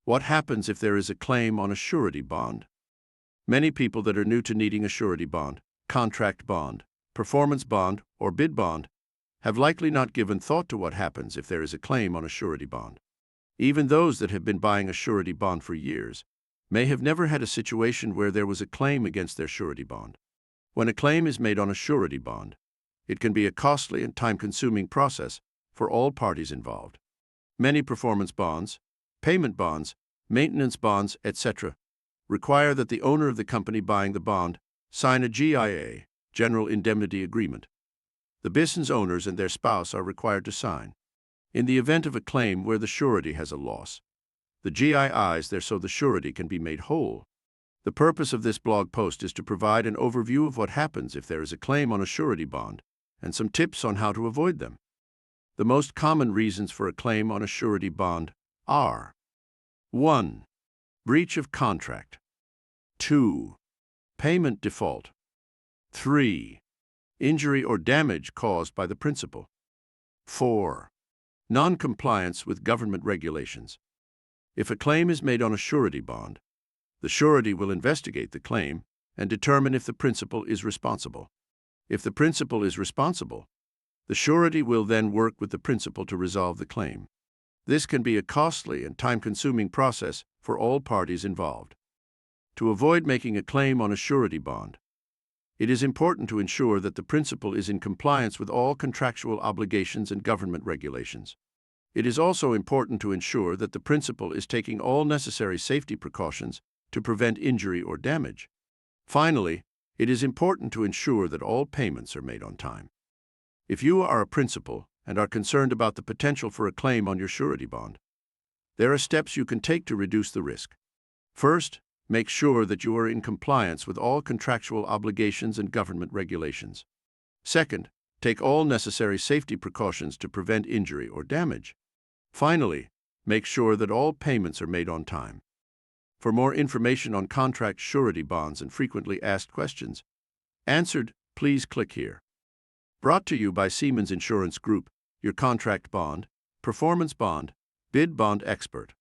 What happens if there is a claim on a surety bond? Many people that are new to needing a surety bond, contract bond, performance bond, or bid bond have likely not given thought to what happens if there is a claim on a surety bond. Even those that have been buying a surety bond for years may have never had a situation where there was a claim against their surety bond. When a claim is made on a surety bond, it can be a costly and time-consuming process for all parties involved. Many performance bonds, payment bonds, maintenance bonds, etc., require that the owner of the company buying the bond sign a GIA, General Indemnity Agreement. The business owners and their spouse are required to sign. In the event of a claim where the surety has a loss, the GIA is there so the surety can be made whole. The purpose of this blog post is to provide an overview of what happens if there is a claim on a surety bond and some tips on how to avoid them. The most common reasons for a claim on a surety bond are: 1. Breach of contract. 2. Payment default. 3. Injury or damage caused by the principal. 4. Non-compliance with government regulations. If a claim is made on a surety bond, the surety will investigate the claim and determine if the principal is responsible. If the principal is responsible, the surety will then work with the principal to resolve the claim. This can be a costly and time-consuming process for all parties involved. To avoid making a claim on a surety bond, it is important to ensure that the principal is in compliance with all contractual obligations and government regulations. It is also important to ensure that the principal is taking all necessary safety precautions to prevent injury or damage. Finally, it is important to ensure that all payments are made on time. If you are a principal and are concerned about the potential for a claim on your surety bond, there are steps you can take to reduce the risk. First, make sure that you are in compliance with all contractual obligations and government regulations. Second, take all necessary safety precautions to prevent injury or damage. Finally, make sure that all payments are made on time. For more information on contract surety bonds and frequently asked questions answered, please click here. Brought to you by Siemens Insurance Group, your contract bond, performance bond, bid bond expert.